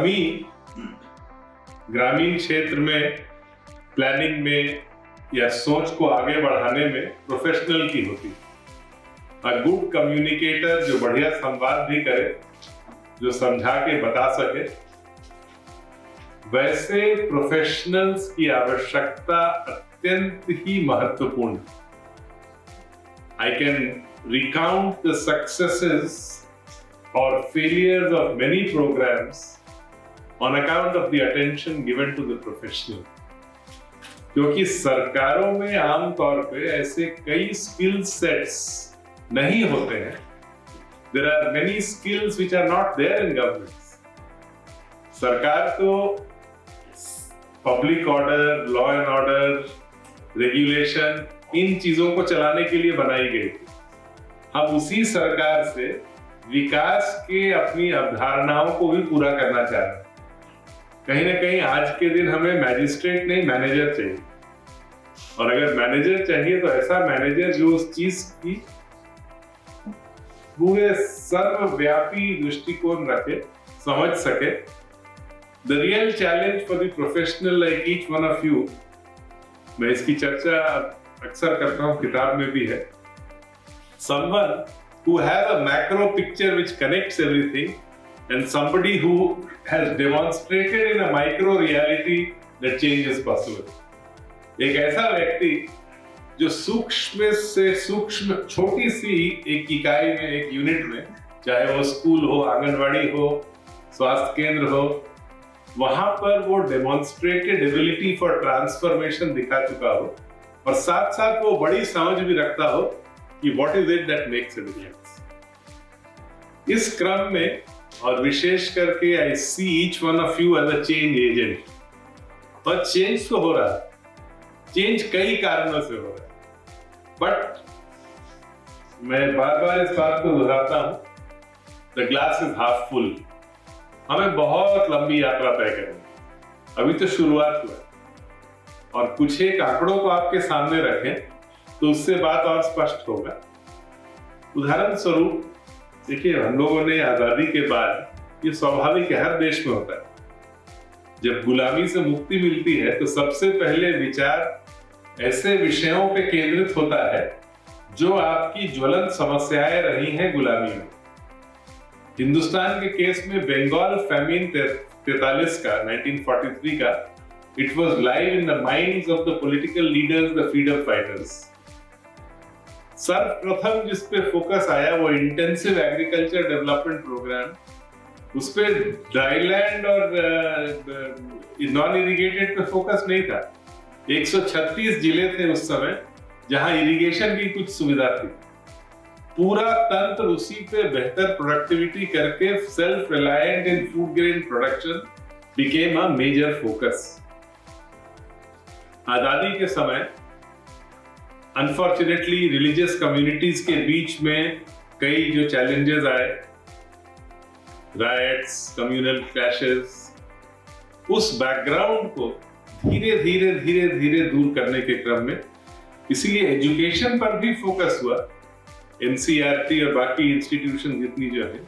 कमी ग्रामीण क्षेत्र में प्लानिंग में या सोच को आगे बढ़ाने में प्रोफेशनल की होती है। अ गुड कम्युनिकेटर जो बढ़िया संवाद भी करे, जो समझा के बता सके, वैसे प्रोफेशनल्स की आवश्यकता अत्यंत ही महत्वपूर्ण है। I can recount the successes or failures of many programs on account of the attention given to the professional. क्योंकि सरकारों में आमतौर पे ऐसे कई स्किल सेट्स नहीं होते हैं। There are many skills which are not there in governments. सरकार तो public order, law and order, regulation, इन चीजों को चलाने के लिए बनाई गई थी। हम उसी सरकार से विकास के अपनी अवधारणाओं को भी पूरा करना चाह रहे हैं। कहीं ना कहीं आज के दिन हमें मैजिस्ट्रेट नहीं, मैनेजर चाहिए। और अगर मैनेजर चाहिए तो ऐसा मैनेजर जो उस चीज की पूरे सर्वव्यापी दृष्टिकोण रखे, समझ सके। The real challenge for the professional like each one of you, मैं इसकी चर्चा अक्सर करता हूं, किताब में भी है। Someone who has a macro picture which connects everything and somebody who has demonstrated in a micro reality that change is possible. एक ऐसा व्यक्ति जो सूक्ष्म से सूक्ष्म छोटी सी एक इकाई में, एक यूनिट में, चाहे वो स्कूल हो, आंगनवाड़ी हो, स्वास्थ्य केंद्र हो, वहां पर वो डेमोन्स्ट्रेटेड एबिलिटी फॉर ट्रांसफॉर्मेशन दिखा चुका हो और साथ साथ वो बड़ी समझ भी रखता हो कि what is it that makes a difference. इस क्रम में और विशेष करके I see each one of you as a change agent. और चेंज तो हो रहा है, चेंज कई कारणों से हो रहा है, बट मैं बार बार इस बात को दोहराता हूं, the glass is half full. हमें बहुत लंबी यात्रा तय करनी, अभी तो शुरुआत हुआ है। और कुछ एक आंकड़ों को आपके सामने रखें तो उससे बात और स्पष्ट होगा। उदाहरण स्वरूप देखिए, हम लोगों ने आजादी के बाद, ये स्वाभाविक है, हर देश में होता है, जब गुलामी से मुक्ति मिलती है तो सबसे पहले विचार ऐसे विषयों पे केंद्रित होता है जो आपकी ज्वलंत समस्याएं रही हैं गुलामी में। हिंदुस्तान के केस में बंगाल फैमिन 43 का, 1943 का, it was live in the minds of the political leaders, the freedom fighters. सर्वप्रथम जिस पे फोकस आया वो इंटेंसिव एग्रीकल्चर डेवलपमेंट प्रोग्राम, उस पे ड्राईलैंड और नॉन इरिगेटेड पे फोकस नहीं था। 136 जिले थे उस समय जहां इरिगेशन की कुछ सुविधा थी। पूरा तंत्र उसी पे बेहतर प्रोडक्टिविटी करके self reliant in food grain production became a major focus. आजादी के समय अनफॉर्चुनेटली रिलीजियस कम्युनिटीज के बीच में कई जो चैलेंजेस आए, राइट्स, कम्युनल क्लैशेस, उस बैकग्राउंड को धीरे धीरे धीरे धीरे दूर करने के क्रम में इसीलिए एजुकेशन पर भी फोकस हुआ, एनसीईआरटी और बाकी इंस्टीट्यूशन जितनी जो है।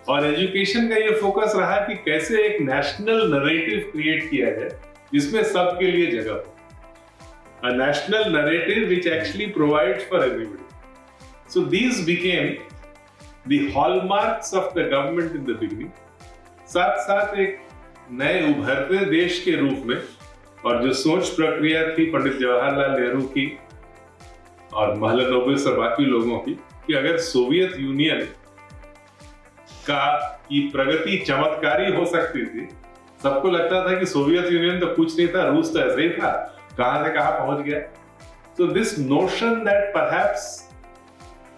और एजुकेशन का ये फोकस रहा कि कैसे एक नेशनल नैरेटिव क्रिएट किया जाए जिसमें सबके लिए जगह हो। A national narrative which actually provides for everybody. So these became the hallmarks of the government in the beginning. साथ साथ एक नए उभरते देश के रूप में, और जो सोच प्रक्रिया थी पंडित जवाहरलाल नेहरू की और महलनोबिस और बाकी लोगों की, कि अगर सोवियत यूनियन की प्रगति चमत्कारी हो सकती थी। सबको लगता था कि सोवियत यूनियन तो कुछ नहीं था, रूस तो ऐसे ही था, कहां से कहां पहुंच गया। So this notion that perhaps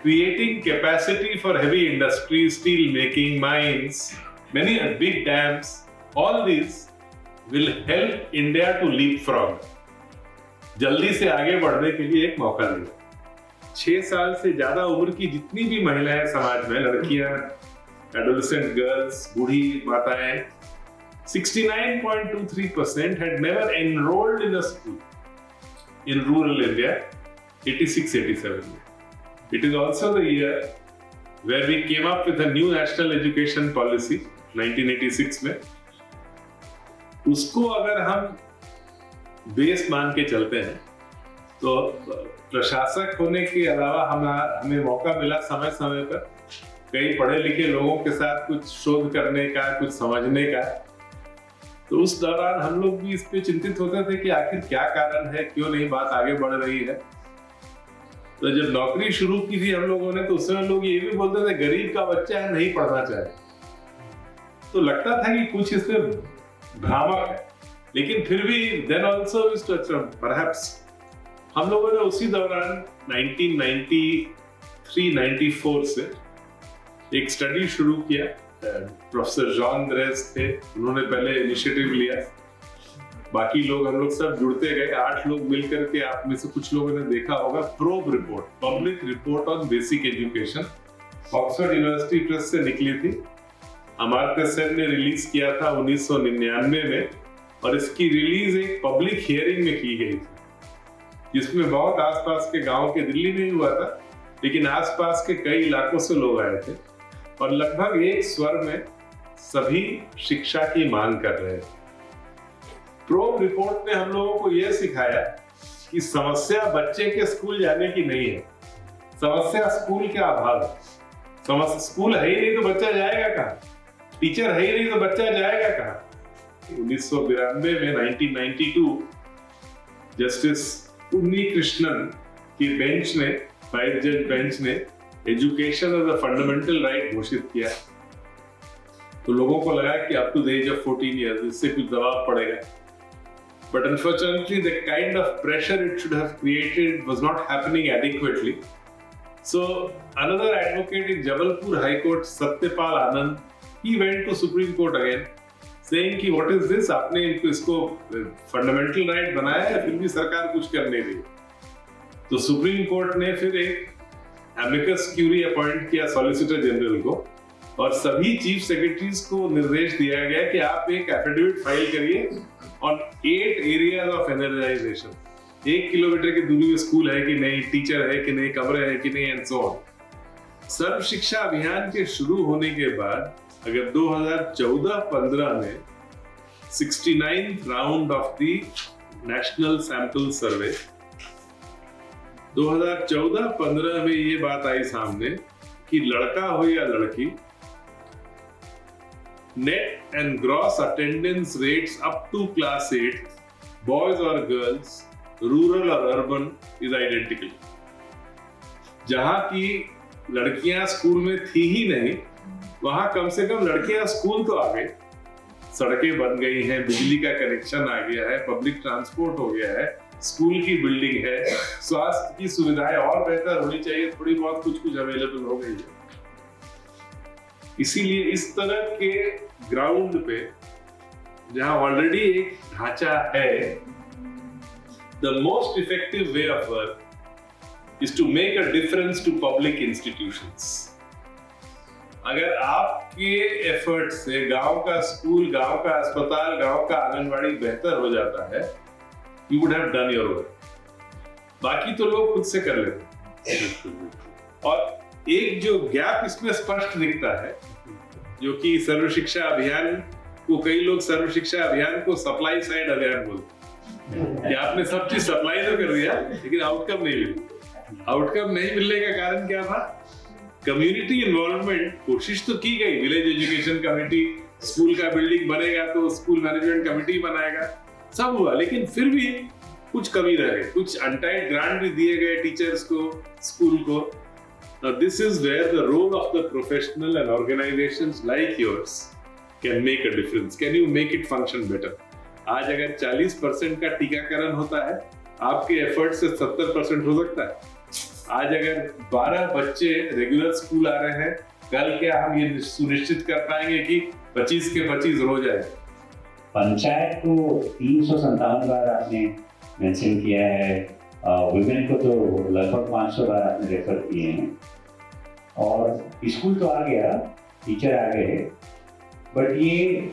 creating capacity for heavy industry, steel making, mines, many big dams, all these will help India to leapfrog, जल्दी से आगे बढ़ने के लिए एक मौका देगा। 6 साल से ज्यादा उम्र की जितनी भी महिलाएं समाज में, लड़कियां, एडोलेसेंट गर्ल्स, बूढ़ी माताएं, 69.23% had never enrolled in a school in rural India, 86-87. It is also the year where we came up with a new national education policy, 1986 में, उसको अगर हम बेस मान के चलते हैं तो प्रशासक होने के अलावा हमें मौका मिला समय समय पर कई पढ़े लिखे लोगों के साथ कुछ शोध करने का, कुछ समझने का। तो उस दौरान हम लोग भी इस पे चिंतित होते थे कि आखिर क्या कारण है, क्यों नहीं बात आगे बढ़ रही है। तो जब नौकरी शुरू की थी हम लोगों ने, तो उस समय लोग ये भी बोलते थे गरीब का बच्चा है, नहीं पढ़ना चाहिए। तो लगता था कि कुछ इसमें भ्रामक है, लेकिन फिर भी देन ऑल्सो परहैप्स हम लोगों ने उसी दौरान 1993-94 से एक स्टडी शुरू किया। प्रोफेसर जॉन ड्रेस थे, उन्होंने पहले इनिशिएटिव लिया, बाकी लोग हम लोग सब जुड़ते गए, 8 लोग मिलकर के, आप में से कुछ लोगों ने देखा होगा probe report, public report on basic education, Oxford university press से निकली थी। अमर्त्य सेन ने रिलीज किया था 1999 में, और इसकी रिलीज एक पब्लिक हियरिंग में की गई थी, जिसमें बहुत आसपास के गांव के, दिल्ली में ही हुआ था, लेकिन आसपास के कई इलाकों से लोग आए थे और लगभग एक स्वर में सभी शिक्षा की मांग कर रहे थे। प्रोब रिपोर्ट ने हम लोगों को यह सिखाया कि समस्या बच्चे के स्कूल जाने की नहीं है, समस्या स्कूल के अभाव है। स्कूल है ही नहीं तो बच्चा जाएगा कहाँ, टीचर है ही नहीं तो बच्चा जाएगा कहाँ। 1992 में 1992 जस्टिस उन्नी कृष्णन की बेंच ने, 5 जज बेंच ने education as a fundamental right घोषित किया। तो लोगों को लगा कि up to the age of 14 years इससे कुछ दबाव पड़ेगा, but unfortunately the kind of pressure it should have created was not happening adequately. So another advocate in Jabalpur High Court, Satyapal Anand, he went to Supreme Court again saying कि what is this, आपने इसको fundamental right बनाया है, फिर भी सरकार कुछ करने दी। तो सुप्रीम कोर्ट ने फिर एक एमिकस क्यूरी अपॉइंट किया सॉलिसिटर जनरल को, और सभी चीफ सेक्रेटरीज को निर्देश दिया गया कि आप एक एफिडेविट फाइल करिए ऑन 8 एरियाज ऑफ एनर्जाइजेशन। 1 किलोमीटर की दूरी में स्कूल है कि नहीं, टीचर है कि नहीं, कमरे है कि नहीं, एंड सो ऑन। सर्व शिक्षा अभियान के शुरू होने के बाद अगर 2014-15 में 69th round of the national sample survey, 2014-15 में ये बात आई सामने कि लड़का हो या लड़की, net and gross attendance rates up to class 8, boys or girls, rural or urban, is identical. जहां की लड़कियां स्कूल में थी ही नहीं, वहां कम से कम लड़कियां स्कूल तो आ गई, सड़कें बन गई हैं, बिजली का कनेक्शन आ गया है, पब्लिक ट्रांसपोर्ट हो गया है, स्कूल की बिल्डिंग है, स्वास्थ्य की सुविधाएं और बेहतर होनी चाहिए, थोड़ी बहुत कुछ अवेलेबल हो गई है। इसीलिए इस तरह के ग्राउंड पे जहां ऑलरेडी एक ढांचा है, the most effective way of work is to make a difference to public institutions. अगर आपके एफर्ट से गांव का स्कूल, गांव का अस्पताल, गांव का आंगनवाड़ी बेहतर हो जाता है, you would have done your work. बाकी तो लोग खुद से कर लेते हैं। और एक जो गैप इसमें स्पष्ट दिखता है, जो कि सर्व शिक्षा अभियान को, कई लोग सर्व शिक्षा अभियान को सप्लाई साइड अभियान बोलते हैं कि आपने सब चीज सप्लाई तो कर दिया लेकिन आउटकम नहीं मिला। आउटकम नहीं मिलने का कारण क्या था? कम्युनिटी इन्वॉल्वमेंट कोशिश तो की गई, विलेज एजुकेशन कमेटी, स्कूल का बिल्डिंग बनेगा तो स्कूल मैनेजमेंट कमेटी बनाएगा, सब हुआ, लेकिन फिर भी कुछ कमी रह गई, कुछ अनटाइड ग्रांट भी दिए गए टीचर्स को, स्कूल को। Now this is where the role of the professional and organizations like yours can make a difference. Can you make it function better? आज अगर 40% का टीकाकरण होता है, आपके एफर्ट से 70% हो सकता है। आज अगर 12 बच्चे रेगुलर स्कूल आ रहे हैं, कल क्या हम ये सुनिश्चित कर पाएंगे कि 25 के 25 रोज आए? पंचायत को 357 बार आपने मेंशन किया है, वुमेन को तो लगभग 500 बार आपने रेफर किए हैं, और स्कूल तो आ गया, टीचर आ गए, बट ये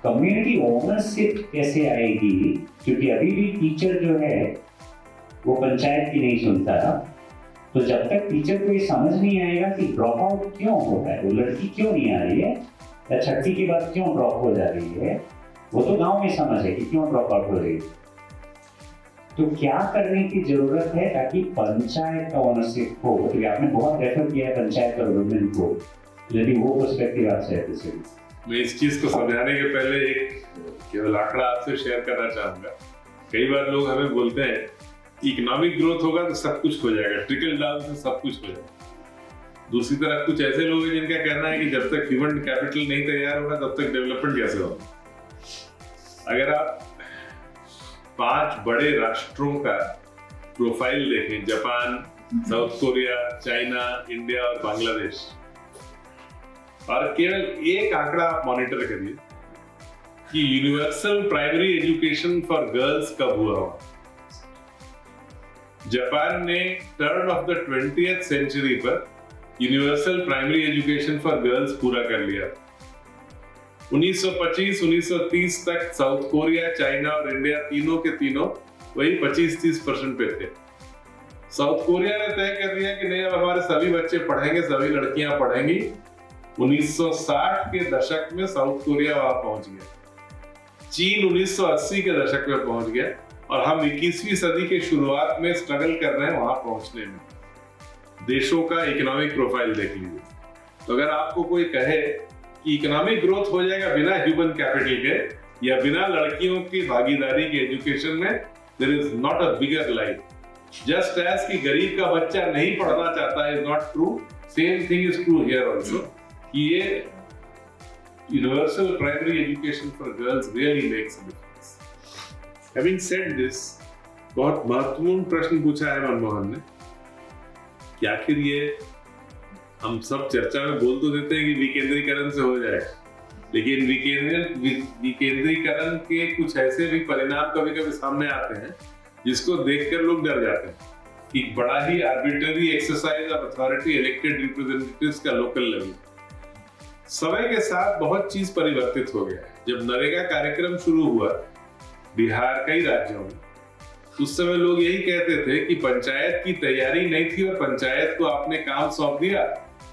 कम्युनिटी ओनरशिप कैसे आएगी? क्योंकि अभी भी टीचर जो है वो पंचायत की नहीं सुनता, तो जब तक टीचर को ये समझ नहीं आएगा कि ड्रॉप आउट क्यों होता है, वो लड़की क्यों नहीं आ रही है या छठी के बाद क्यों ड्रॉप हो जा रही है, वो तो गांव में समझ है कि क्यों ड्रॉप आउट हो रही है। तो क्या करने की जरूरत है ताकि पंचायत का ओनरशिप हो? तो आपने बहुत रेफर किया है पंचायत और वुमेन को, यदि वो पर्सपेक्टिव आपसे है। मैं इस चीज को समझाने के पहले एक केवल आंकड़ा आपसे शेयर करना चाहूंगा। कई बार लोग हमें बोलते हैं कि इकोनॉमिक ग्रोथ होगा तो सब कुछ हो जाएगा, ट्रिकल डाउन से सब कुछ हो जाएगा। दूसरी तरफ कुछ ऐसे लोग हैं जिनका कहना है कि जब तक ह्यूमन कैपिटल नहीं तैयार होगा तब तक डेवलपमेंट कैसे होगा। अगर आप 5 बड़े राष्ट्रों का प्रोफाइल देखें, Japan, south Korea, China, India और बांग्लादेश, और केवल एक आंकड़ा आप मॉनिटर करिए कि universal primary education for girls कब हुआ होगा। जापान ने turn of the 20th century पर universal primary education for girls पूरा कर लिया। 1925-1930 तक साउथ कोरिया, चाइना और इंडिया तीनों के तीनों वही 25-30% पे थे। साउथ कोरिया ने तय कर दिया कि नहीं, अब हमारे सभी बच्चे पढ़ेंगे, सभी लड़कियां पढ़ेंगी। 1960 के दशक में साउथ कोरिया वहां पहुंच गया। चीन 1980 के दशक में पहुंच गया और हम 21वीं सदी के शुरुआत में स्ट्रगल कर रहे हैं वहां पहुंचने में। देशों का इकोनॉमिक प्रोफाइल देख लीजिए। तो अगर आपको कोई कहे कि इकोनॉमिक ग्रोथ हो जाएगा बिना ह्यूमन कैपिटल के या बिना लड़कियों की भागीदारी के एजुकेशन में, there is not a bigger lie. Just as कि गरीब का बच्चा नहीं पढ़ना चाहता is not true, same thing is true here also कि ये universal primary education for girls really makes a difference. Having said this, बहुत महत्वपूर्ण प्रश्न पूछा है मनमोहन ने कि आखिर ये हम सब चर्चा में बोल तो देते हैं कि विकेंद्रीकरण से हो जाए, लेकिन विकेंद्रीकरण के कुछ ऐसे भी परिणाम कभी कभी सामने आते हैं जिसको देखकर लोग डर जाते हैं कि बड़ा ही arbitrary exercise of authority elected representatives का लोकल लेवल। समय के साथ बहुत चीज परिवर्तित हो गया है। जब नरेगा कार्यक्रम शुरू हुआ बिहार कई राज्यों में, उस समय लोग यही कहते थे कि पंचायत की तैयारी नहीं थी और पंचायत को आपने काम सौंप दिया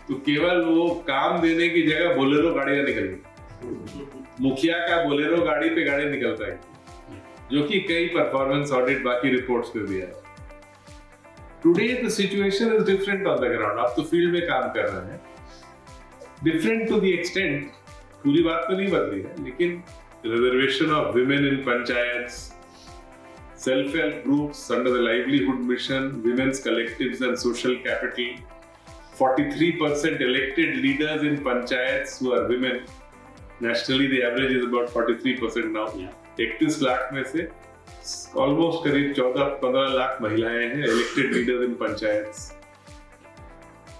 तो केवल वो काम देने की जगह बोलेरो गाड़ियां निकल गई। मुखिया का बोलेरो गाड़ी पे गाड़ी निकलता है, जो कि कई परफॉर्मेंस ऑडिट बाकी रिपोर्ट्स पे भी है। Today the situation is different on the ground. आप तो फील्ड में काम कर रहे हैं, डिफरेंट टू द एक्सटेंट, पूरी बात तो नहीं बदली है, लेकिन reservation of women in panchayats, self help groups under the livelihood mission, women's collectives and social capital, 43% elected leaders in panchayats who are women. Nationally the average is about 43% now. 31 lakh में से almost करीब 14-15 लाख महिलाएं हैं elected leaders in panchayats.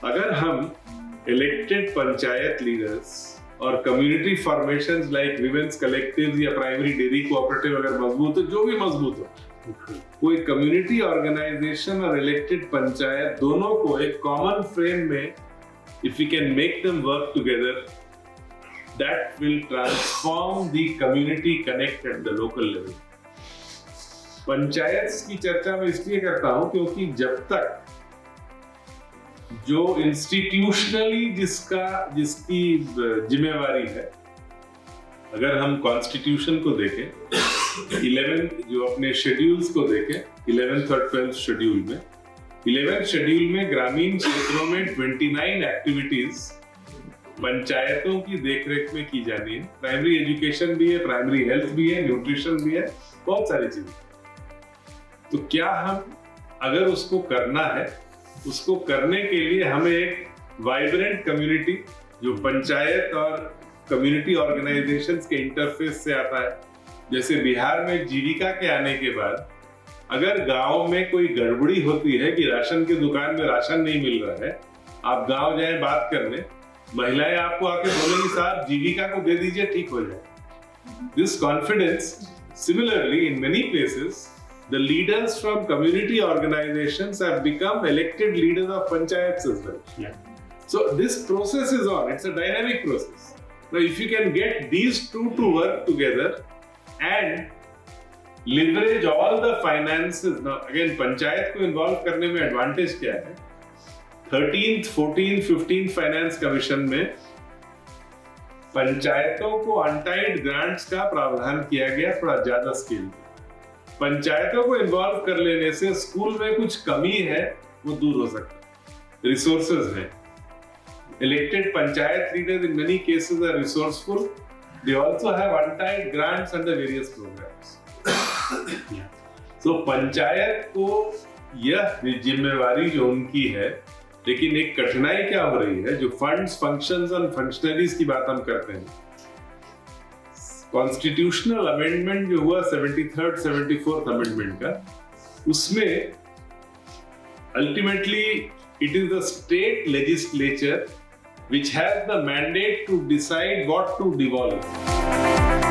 अगर हम elected panchayat leaders और community formations like women's collectives या primary dairy cooperative अगर मजबूत हो, जो भी मजबूत हो, कोई कम्युनिटी ऑर्गेनाइजेशन और इलेक्टेड पंचायत दोनों को एक कॉमन फ्रेम में if we can make them work together, that will transform the community connect at the local level. Panchayat की चर्चा मैं इसलिए करता हूं क्योंकि जब तक जो इंस्टीट्यूशनली जिसकी जिम्मेवारी है, अगर हम कॉन्स्टिट्यूशन को देखें, 11 जो अपने शेड्यूल्स को देखें, 11th और 12th शेड्यूल में, 11th शेड्यूल में ग्रामीण क्षेत्रों में 29 एक्टिविटीज पंचायतों की देखरेख में की जानी है। प्राइमरी एजुकेशन भी है, प्राइमरी हेल्थ भी है, न्यूट्रिशन भी है, बहुत सारी चीजें। तो क्या हम अगर उसको करना है, उसको करने के लिए हमें एक वाइब्रेंट कम्युनिटी जो पंचायत और कम्युनिटी ऑर्गेनाइजेशंस के इंटरफेस से आता है, जैसे बिहार में जीविका के आने के बाद अगर गांव में कोई गड़बड़ी होती है कि राशन की दुकान में राशन नहीं मिल रहा है, आप गांव जाएं बात करने, महिलाएं आपको आके बोलेंगी साहब जीविका को दे दीजिए, ठीक हो जाए। This confidence, similarly in many places the leaders from community organizations have become elected leaders of panchayats as well. Yeah. So this process is on. It's a dynamic process. Now, if you can get these two to work together and leverage all the finances, now again, panchayat को involve करने में advantage क्या है? 13th, 14th, 15th finance commission में पंचायतों को untied grants का प्रावधान किया गया थोड़ा ज्यादा स्केल पे। पंचायतों को इन्वॉल्व कर लेने से स्कूल में कुछ कमी है वो दूर हो सकता है। रिसोर्सेज है, elected panchayat leaders in many cases are resourceful. They also have untied grants under various programs. So panchayat को यह जिम्मेवारी जो उनकी है, लेकिन एक कठिनाई क्या हो रही है, जो फंड्स, फंक्शंस और फंक्शनरीज की बात हम करते हैं, कॉन्स्टिट्यूशनल अमेंडमेंट जो हुआ 73rd 74th अमेंडमेंट का, उसमें ultimately it is the state legislature which has the mandate to decide what to devolve.